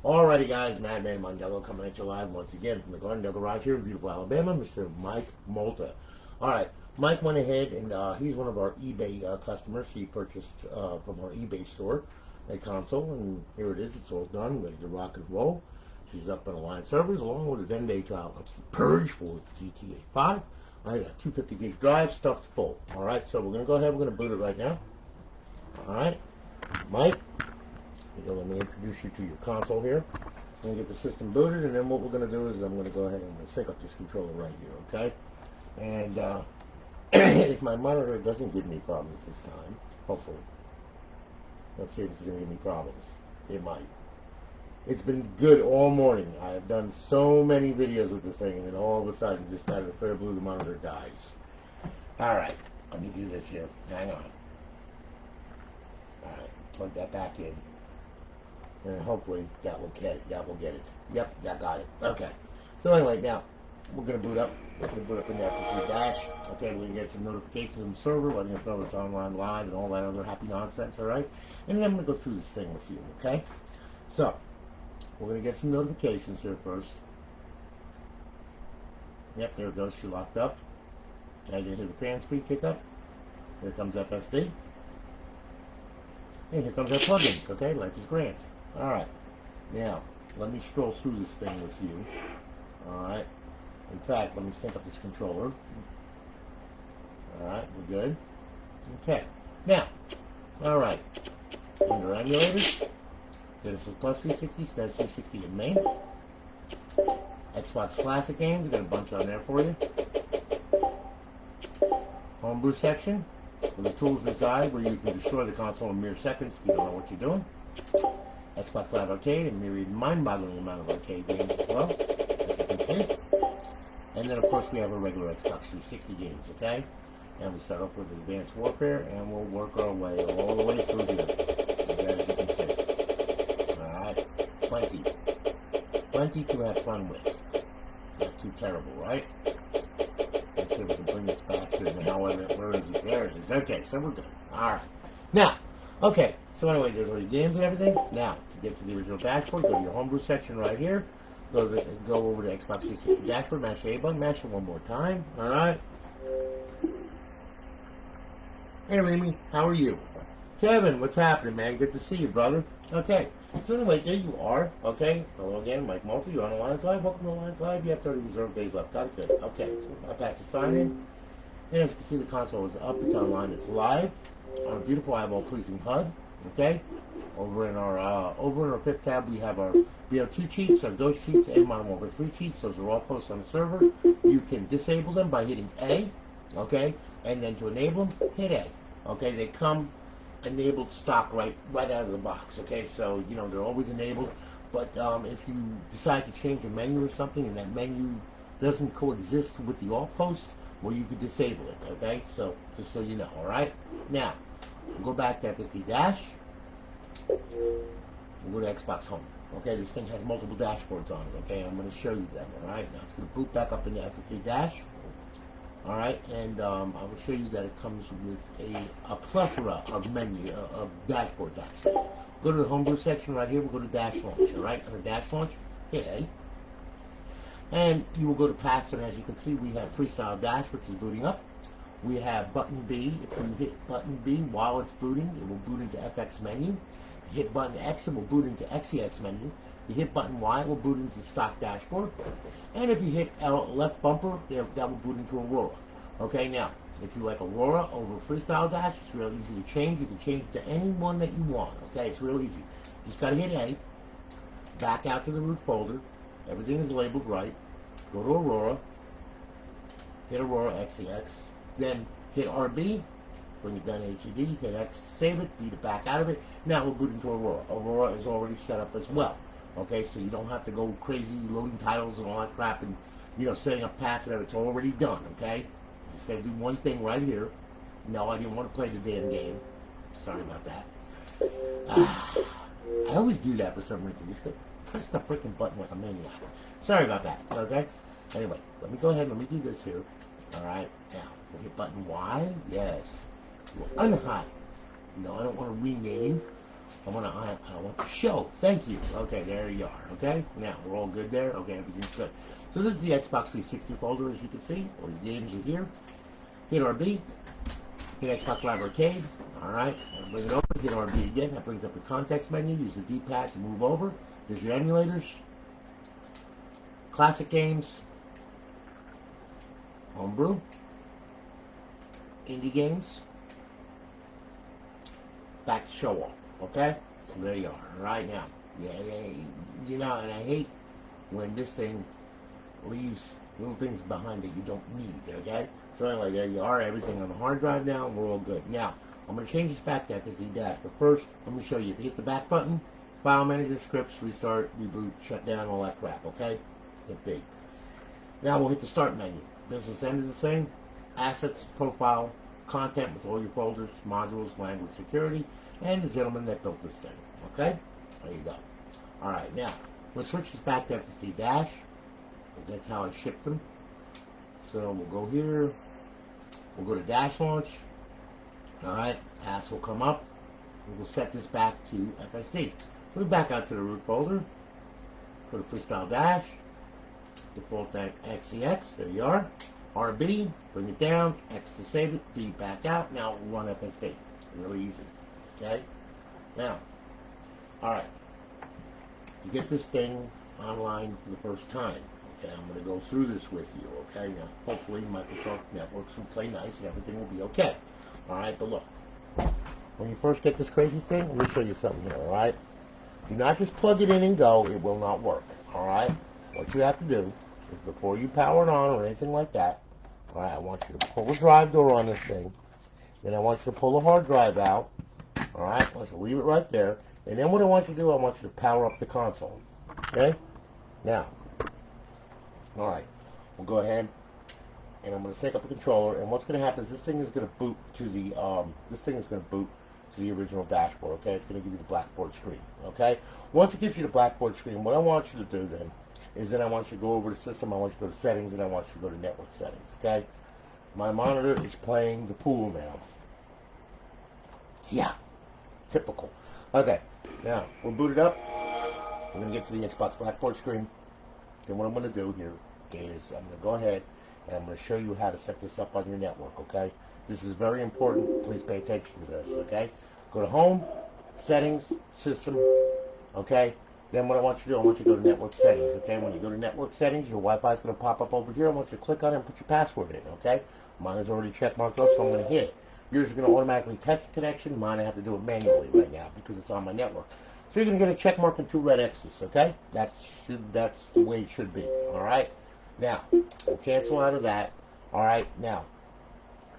Alrighty guys, Madman Mondello coming at you live once again from the Glendale Garage here in beautiful Alabama, Mr. Mike Molto. Alright, Mike went ahead and he's one of our eBay customers. He purchased from our eBay store a console, and here it is. It's all done, ready to rock and roll. She's up on Alliance servers along with a 10-day trial of Purge for GTA 5. I got a 250 gig drive stuffed full. Alright, so we're going to go ahead, we're going to boot it right now. Alright, Mike. Let me introduce you to your console here. I'm going to get the system booted, and then what we're going to do is I'm going to go ahead and sync up this controller right here, okay? And if my monitor doesn't give me problems this time, hopefully. Let's see if it's going to give me problems. It might. It's been good all morning. I have done so many videos with this thing, and then all of a sudden, just out of the clear blue, the monitor dies. Alright, let me do this here. Hang on. Alright, plug that back in. And hopefully that will get it. Yep, that got it. Okay. So anyway, now we're gonna boot up. We're gonna boot up in the FTP dash. Okay, we're gonna get some notifications from the server, letting us know it's online live and all that other happy nonsense, alright? And then I'm gonna go through this thing with you, okay? So we're gonna get some notifications here first. Yep, there it goes, she locked up. Now you're gonna hear the fan speed kick up. Here comes FSD. And here comes our plugins, okay? Life is grand. Alright, now, let me scroll through this thing with you. Alright, in fact, let me sync up this controller. Alright, we're good. Okay, now, alright, under Emulators, Genesis Plus 360, SNES 360 in main. Xbox Classic games, we got a bunch on there for you. Homebrew section, where the tools reside, where you can destroy the console in mere seconds if you don't know what you're doing. Xbox Live Arcade, and myriad mind-boggling amount of arcade games as well, as you can see. And then, of course, we have our regular Xbox 360 games, okay? And we start off with Advanced Warfare, and we'll work our way all the way through here, okay, as you can see. Alright, plenty to have fun with. Not too terrible, right? Let's see if we can bring this back to now. Where is it? There it is. Okay, so we're good. Alright. Now, okay, so anyway, there's already games and everything. Now, to get to the original dashboard, go to your homebrew section right here. Go over to Xbox 360 dashboard, mash the A button, mash it one more time. Alright. Hey, Remy, how are you? Kevin, what's happening, man? Good to see you, brother. Okay, so anyway, there you are. Okay, hello again, Mike Molto. You're on Alliance Live. Welcome to Alliance Live. You have 30 reserved days left. Got it good. Okay, so I pass the sign in. And as you can see, the console is up. It's online. It's live on a beautiful eyeball-pleasing HUD. Okay, over in our fifth tab, we have our BO2 cheats, our Ghost cheats, and Modern Warfare 3 cheats. Those are all posted on the server. You can disable them by hitting A. Okay, and then to enable them, hit A. Okay, they come enabled stock right out of the box. Okay, so you know they're always enabled. But if you decide to change a menu or something, and that menu doesn't coexist with the Offhosts, well, you could disable it. Okay, so just so you know. All right, now we'll go back to FSD dash. We'll go to Xbox Home. Okay, this thing has multiple dashboards on it. Okay, I'm going to show you them. All right, now it's going to boot back up into FSD dash. All right, and I will show you that it comes with a plethora of menu of dashboards. Actually, go to the homebrew section right here. We'll go to dash launch. All right, under dash launch, hit A, and you will go to paths. And as you can see, we have Freestyle Dash, which is booting up. We have button B. If you hit button B while it's booting, it will boot into FX menu. If you hit button X, it will boot into XEX menu. If you hit button Y, it will boot into stock dashboard. And if you hit left bumper, that will boot into Aurora. Okay, now, if you like Aurora over Freestyle Dash, it's real easy to change. You can change it to any one that you want. Okay, it's real easy. Just got to hit A, back out to the root folder. Everything is labeled right. Go to Aurora, hit Aurora XEX, then hit RB, bring it down to HED, hit X to save it, beat it back out of it. Now we'll boot into Aurora. Aurora is already set up as well. Okay, so you don't have to go crazy loading titles and all that crap and, you know, setting up paths and everything. It's already done, okay? Just got to do one thing right here. No, I didn't want to play the damn game. Sorry about that. I always do that for some reason. Just press the freaking button like a maniac. Sorry about that, okay? Anyway, let me go ahead and let me do this here. Alright, now, we'll hit button Y. Yes. We'll unhide. No, I don't want to rename. I want to show. Thank you. Okay, there you are. Okay, now we're all good there. Okay, everything's good. So this is the Xbox 360 folder, as you can see. All your games are here. Hit RB. Hit Xbox Live Arcade. All right, bring it over. Hit RB again. That brings up the context menu. Use the D-pad to move over. There's your emulators, classic games, homebrew, indie games. Back to show off. Okay, so there you are. Right now, yeah, you know, and I hate when this thing leaves little things behind that you don't need. Okay, so anyway, there you are. Everything on the hard drive now. We're all good. Now I'm going to change this back to FSD dash, but first let me show you. Hit the back button, file manager, scripts, restart, reboot, shut down, all that crap. Okay, hit big. Now we'll hit the start menu. Business end of the thing, assets, profile, content with all your folders, modules, language, security, and the gentleman that built this thing. Okay? There you go. Alright, now, we'll switch this back to FSD dash, because that's how I shipped them. So we'll go here, we'll go to dash launch. Alright, pass will come up. We'll set this back to FSD. So we back out to the root folder, go to freestyle dash, default XEX, there you are. RB, bring it down, X to save it, B back out. Now we'll run FSD. Really easy. Okay? Now, alright. To get this thing online for the first time, okay, I'm going to go through this with you, okay? Now, hopefully Microsoft Networks will play nice and everything will be okay. Alright, but look. When you first get this crazy thing, let me show you something here, alright? Do not just plug it in and go. It will not work, alright? What you have to do is before you power it on or anything like that, alright, I want you to pull the drive door on this thing. Then I want you to pull the hard drive out. Alright, I want you to leave it right there. And then what I want you to do, I want you to power up the console. Okay? Now, alright, we'll go ahead and I'm going to sync up the controller. And what's going to happen is this thing is going to boot to the original dashboard. Okay? It's going to give you the blackboard screen. Okay? Once it gives you the blackboard screen, what I want you to do then is I want you to go over to system, I want you to go to settings, and I want you to go to network settings. Okay? My monitor is playing the pool now. Yeah. Typical. Okay, now we'll boot it up. We're going to get to the Xbox Blackboard screen. Then what I'm going to do here is I'm going to go ahead and I'm going to show you how to set this up on your network, okay? This is very important. Please pay attention to this, okay? Go to Home, Settings, System, okay? Then what I want you to do, I want you to go to Network Settings, okay? When you go to Network Settings, your Wi-Fi is going to pop up over here. I want you to click on it and put your password in, okay? Mine is already check marked up, so I'm going to hit it. Yours is going to automatically test the connection. Mine, I have to do it manually right now because it's on my network. So you're going to get a check mark and 2 red X's, okay? That's the way it should be, all right? Now, we'll cancel out of that, all right? Now,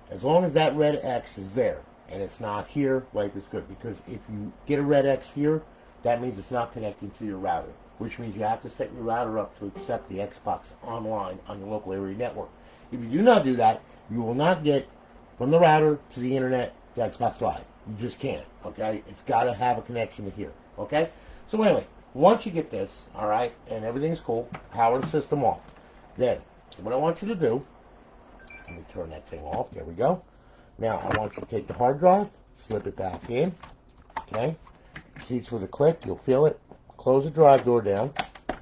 as long as that red X is there and it's not here, life is good. Because if you get a red X here, that means it's not connecting to your router, which means you have to set your router up to accept the Xbox Online on your local area network. If you do not do that, you will not get from the router to the internet to Xbox Live. You just can't, okay? It's got to have a connection to here, okay? So anyway, once you get this, all right, and everything's cool, power the system off. Then, what I want you to do, let me turn that thing off. There we go. Now, I want you to take the hard drive, slip it back in, okay? Seats with a click, you'll feel it. Close the drive door down,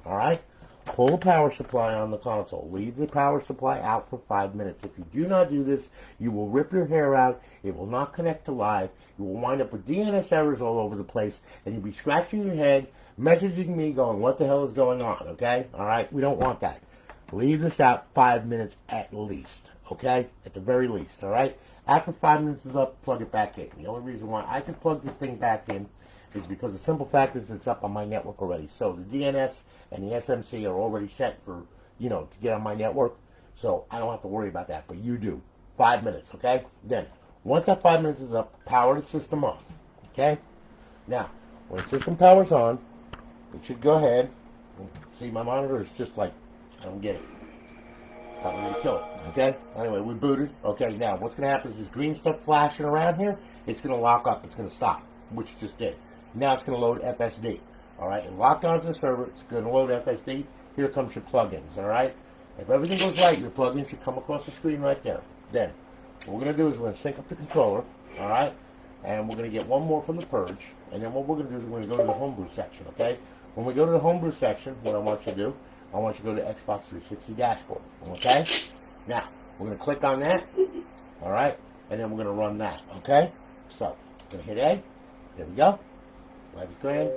all right? Pull the power supply on the console. Leave the power supply out for 5 minutes. If you do not do this, you will rip your hair out. It will not connect to live. You will wind up with DNS errors all over the place, and you'll be scratching your head, messaging me going, what the hell is going on, okay? All right? We don't want that. Leave this out 5 minutes at least, okay? At the very least, all right? After 5 minutes is up, plug it back in. The only reason why I can plug this thing back in is because the simple fact is it's up on my network already. So the DNS and the SMC are already set for, to get on my network. So I don't have to worry about that, but you do. 5 minutes, okay? Then, once that 5 minutes is up, power the system on, okay? Now, when the system power's on, it should go ahead. See, my monitor is just like, I don't get it. Thought we were going to kill it, okay? Anyway, we booted. Okay, now, what's going to happen is this green stuff flashing around here, it's going to lock up. It's going to stop, which it just did. Now it's going to load FSD. All right, and locked onto the server. It's going to load FSD. Here comes your plugins. All right, if everything goes right, your plugins should come across the screen right there. Then, what we're going to do is we're going to sync up the controller. All right, and we're going to get one more from the Purge, and then what we're going to do is we're going to go to the homebrew section, okay? When we go to the homebrew section, what I want you to do, I want you to go to Xbox 360 dashboard, okay? Now, we're going to click on that, all right? And then we're going to run that, okay? So, going to hit A. There we go. Live is grand.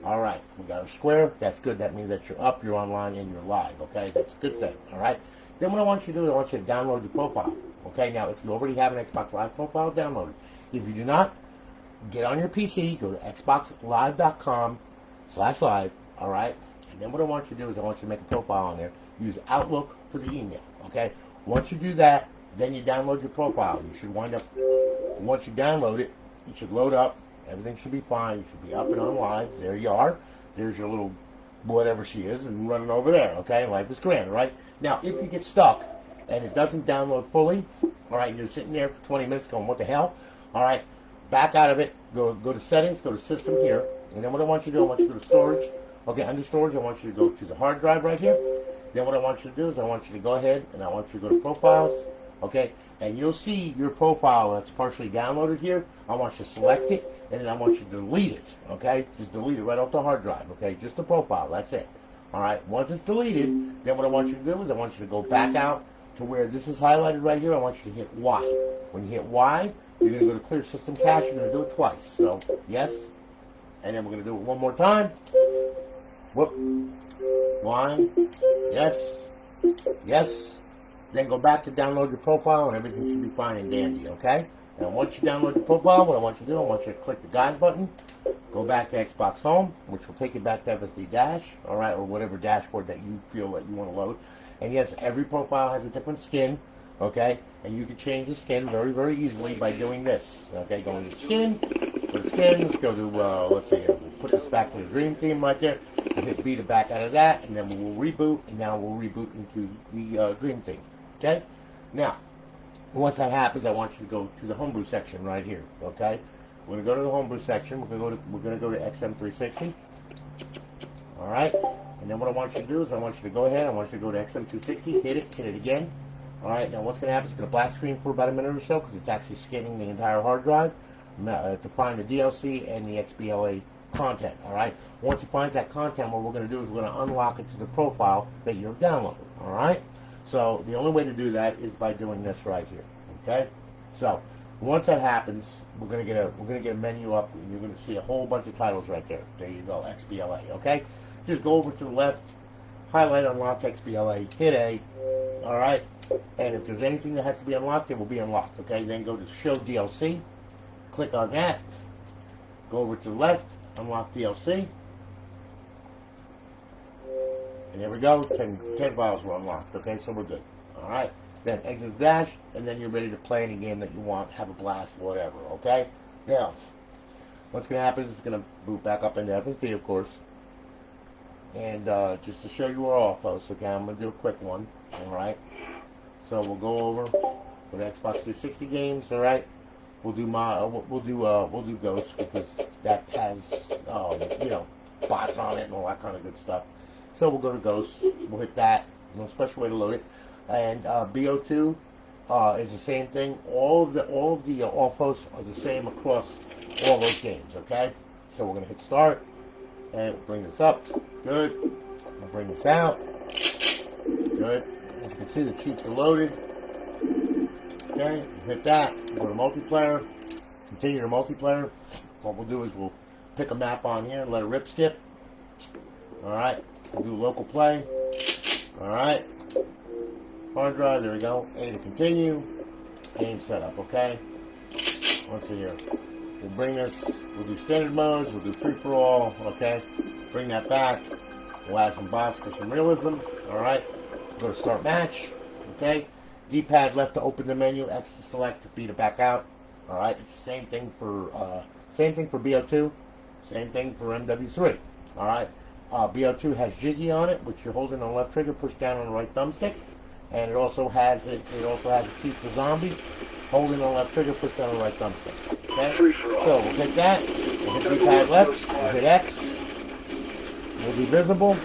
All right, we got a square. That's good. That means that you're up, you're online, and you're live, okay? That's a good thing, all right? Then what I want you to do is I want you to download your profile, okay? Now, if you already have an Xbox Live profile, download it. If you do not, get on your PC, go to xboxlive.com/live, all right? And then what I want you to do is I want you to make a profile on there. Use Outlook for the email, okay? Once you do that, then you download your profile. You should wind up, once you download it, it should load up. Everything should be fine. You should be up and on live. There you are. There's your little whatever she is and running over there, okay? Life is grand, right? Now, if you get stuck and it doesn't download fully, all right, you're sitting there for 20 minutes going, what the hell? All right, back out of it. Go to settings, go to system here. And then what I want you to do, I want you to go to storage. Okay, under storage, I want you to go to the hard drive right here. Then what I want you to do is I want you to go ahead and I want you to go to profiles, okay? And you'll see your profile that's partially downloaded here. I want you to select it, and then I want you to delete it, okay? Just delete it right off the hard drive, okay? Just the profile, that's it. All right, once it's deleted, then what I want you to do is I want you to go back out to where this is highlighted right here. I want you to hit Y. When you hit Y, you're going to go to clear system cache. You're going to do it twice. So, yes. And then we're going to do it one more time. Whoop. Y. Yes. Yes. Then go back to download your profile, and everything should be fine and dandy, okay? And once you download your profile, what I want you to do, I want you to click the guide button, go back to Xbox Home, which will take you back to FSD Dash, all right, or whatever dashboard that you feel that you want to load. And yes, every profile has a different skin, okay? And you can change the skin very, very easily by doing this, okay? Go into skin, go to skins, go to, let's see here, we'll put this back to the Dream Team right there, we'll hit B to back out of that, and then we'll reboot, and now we'll reboot into the Dream Team. Okay? Now, once that happens, I want you to go to the homebrew section right here. Okay? We're going to go to the homebrew section. We're going to go to XM360. All right? And then what I want you to do is I want you to go ahead. I want you to go to XM260. Hit it again. All right? Now, what's going to happen is it's going to black screen for about a minute or so because it's actually scanning the entire hard drive to find the DLC and the XBLA content. All right? Once it finds that content, what we're going to do is we're going to unlock it to the profile that you've downloaded. All right? So the only way to do that is by doing this right here. Okay? So once that happens, we're gonna get a menu up, and you're gonna see a whole bunch of titles right there. There you go, XBLA. Okay? Just go over to the left, highlight unlock XBLA, hit A. All right? And if there's anything that has to be unlocked, it will be unlocked. Okay? Then go to Show DLC. Click on that. Go over to the left, unlock DLC. And there we go, 10 files were unlocked, okay, so we're good. Alright, then exit dash, and then you're ready to play any game that you want, have a blast, whatever, okay? Now, what's going to happen is it's going to boot back up into FSD, of course. And just to show you our Offhosts, okay, I'm going to do a quick one, alright? So we'll go over with Xbox 360 games, alright? We'll do Ghost, because that has, you know, bots on it and all that kind of good stuff. So we'll go to Ghost, we'll hit that, no special way to load it. And Bo2 is the same thing. All of the Offhosts are the same across all those games, okay? So we're going to hit start, and we'll bring this up, good. We'll bring this out, good. As you can see, the cheats are loaded. Okay, we'll hit that, we'll go to multiplayer, continue to multiplayer. What we'll do is we'll pick a map on here and let it rip skip. Alright. We'll do local play. Alright. Hard drive, there we go. A to continue. Game setup, okay? Let's see here. We'll bring this, we'll do standard modes, we'll do free for all, okay? Bring that back. We'll add some bots for some realism. Alright. Go to start match. Okay? D-pad left to open the menu, X to select, B to back out. Alright, it's the same thing for BO2, same thing for MW3. Alright. BO2 has jiggy on it, which you're holding on the left trigger, push down on the right thumbstick, and it also has a key for zombies, holding on the left trigger, push down on the right thumbstick. Okay, so we'll take that, we'll hit D-pad left, we'll hit X, we'll be visible.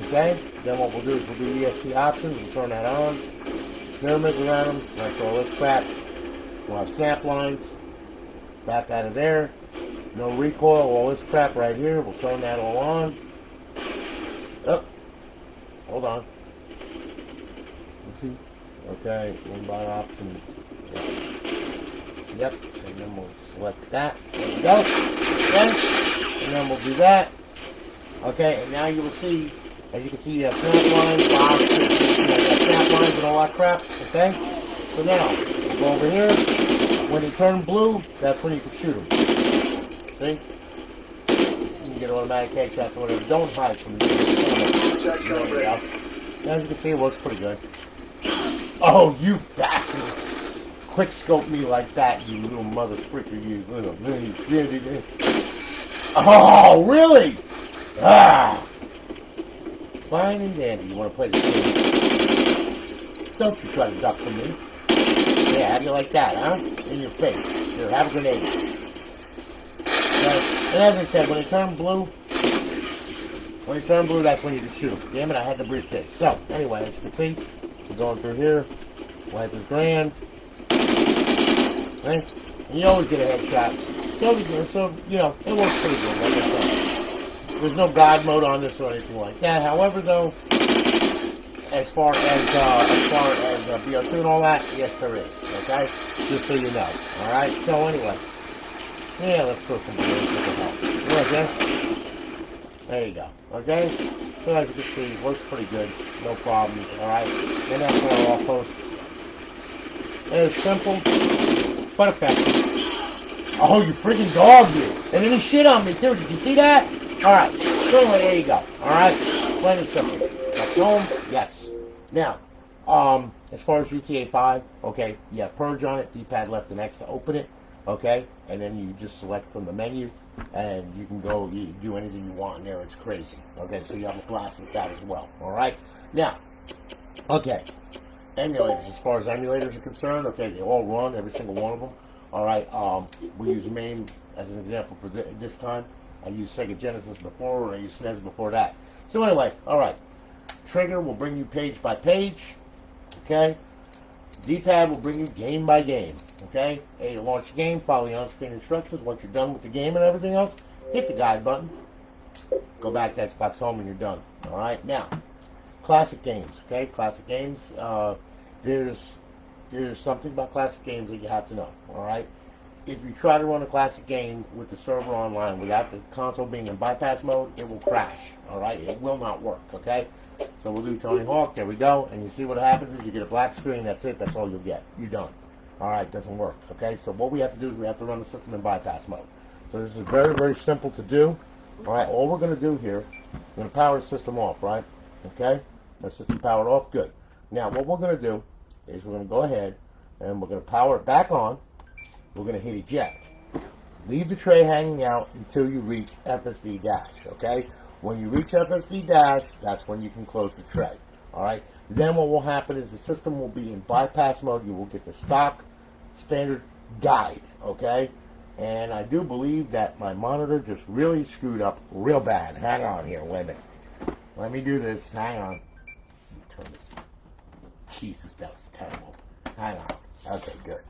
Okay, then what we'll do is we'll do ESP options, we'll turn that on, pyramids around them, select all this crap. We'll have snap lines. back out of there. No recoil, all this crap right here. We'll turn that all on. Oh, hold on. Let's see. Okay, inbound options. Yep, and then we'll select that. There we go. Okay, and then we'll do that. Okay, and now you will see, as you can see, you have snap lines, snap lines and all that crap. Okay, so now we'll go over here. When they turn blue, that's when you can shoot them. See? You can get automatic headshots or whatever. Don't hide from me. As you can see, it works pretty good. Oh, you bastard! Quick scope me like that, you little mother freaker, you little. Oh, really? Ah! Fine and dandy. You want to play this game? Don't you try to duck from me. Yeah, how do you like that, huh? In your face. Here, have a grenade. Okay. And as I said, when they turn blue, that's when you can shoot them. Damn it, I had to briefcase. So, anyway, as you can see, we're going through here. Wipe his gland. Right? And you always get a headshot. So, you know, it works pretty good. Like I said. There's no God mode on this or anything like that. However, though, as far as BO2 and all that, yes, there is. Okay? Just so you know. Alright? So, anyway. Yeah, let's throw some balloons with the help. Okay? There you go. Okay? So, as you can see, it works pretty good. No problems. Alright? And that's for our Offhosts. It's simple, but effective. Oh, you freaking dog, you! And then he shit on me, too. Did you see that? Alright. So, anyway, there you go. Alright? Plain and simple. Back home? Yes. Now, as far as GTA 5, okay, you have Purge on it, D-pad left and X to open it, okay, and then you just select from the menu, and you can go, you do anything you want in there, it's crazy, okay, so you have a blast with that as well, alright? Now, okay, emulators, as far as emulators are concerned, okay, they all run, every single one of them, alright, we use MAME as an example for this time. I used Sega Genesis before, and I used SNES before that. So anyway, alright. Trigger will bring you page by page. Okay? D-pad will bring you game by game. Okay? A, to launch the game, follow the on-screen instructions. Once you're done with the game and everything else, hit the guide button. Go back to Xbox Home and you're done. Alright? Now, classic games. Okay? Classic games. There's something about classic games that you have to know. Alright? If you try to run a classic game with the server online without the console being in bypass mode, it will crash. Alright? It will not work. Okay? So we'll do Tony Hawk. There we go. And you see what happens is you get a black screen. That's it. That's all you'll get. You're done. Alright? Doesn't work. Okay? So what we have to do is we have to run the system in bypass mode. So this is very, very simple to do. Alright? All we're going to do here, we're going to power the system off. Right? Okay? The system powered off. Good. Now what we're going to do is we're going to go ahead and we're going to power it back on. We're going to hit eject. Leave the tray hanging out until you reach FSD dash, okay? When you reach FSD dash, that's when you can close the tray, all right? Then what will happen is the system will be in bypass mode. You will get the stock standard guide, okay? And I do believe that my monitor just really screwed up real bad. Hang on here, wait a minute. Let me do this, hang on. Turn this. Jesus, that was terrible. Hang on. Okay, good.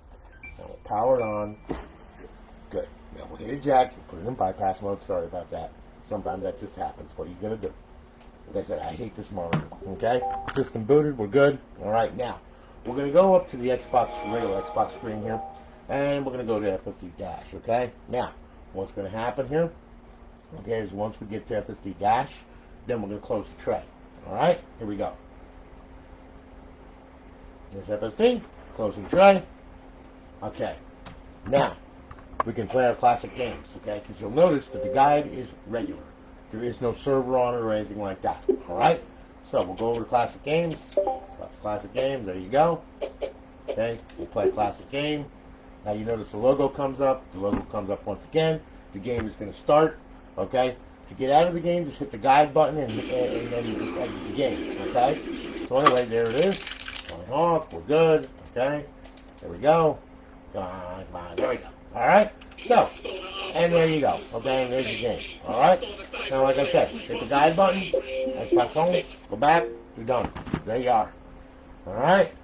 Now we'll power it on. Good. Now we'll hit eject. We'll put it in bypass mode. Sorry about that. Sometimes that just happens. What are you going to do? Like I said, I hate this monitor. Okay? System booted. We're good. Alright, now we're going to go up to the regular Xbox screen here. And we're going to go to FSD dash. Okay? Now, what's going to happen here? Okay, is once we get to FSD dash, then we're going to close the tray. Alright? Here we go. Here's FSD. Closing tray. Okay, now we can play our classic games, okay? Because you'll notice that the guide is regular. There is no server on it or anything like that, all right? So we'll go over to classic games. Classic games, there you go. Okay, we'll play a classic game. Now you notice the logo comes up. The logo comes up once again. The game is going to start, okay? To get out of the game, just hit the guide button and then you just exit the game, okay? So anyway, there it is. Going off, we're good, okay? There we go. There we go. Alright? So, and there you go. Okay, and there's your game. Alright? Now, like I said, hit the guide button, Xbox home, go back, you're done. There you are. Alright?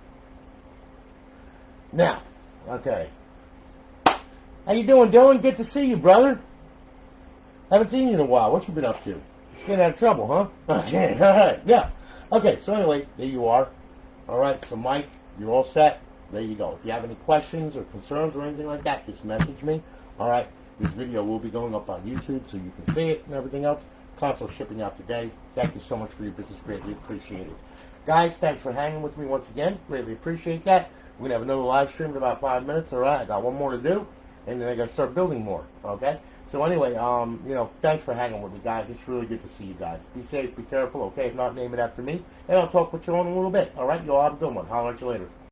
Now, okay. How you doing, Dylan? Good to see you, brother. Haven't seen you in a while. What you been up to? Staying out of trouble, huh? Okay, all right, yeah. Okay, so anyway, there you are. All right, so Mike, you're all set. There you go. If you have any questions or concerns or anything like that, just message me. All right, this video will be going up on YouTube so you can see it and everything else. Console shipping out today. Thank you so much for your business. Greatly appreciated. Guys, thanks for hanging with me once again. Greatly appreciate that. We're going to have another live stream in about 5 minutes. All right, I got one more to do, and then I got to start building more. Okay? So anyway, thanks for hanging with me, guys. It's really good to see you guys. Be safe, be careful, okay? If not, name it after me, and I'll talk with you in a little bit. All right? You all have a good one. Holler at you later.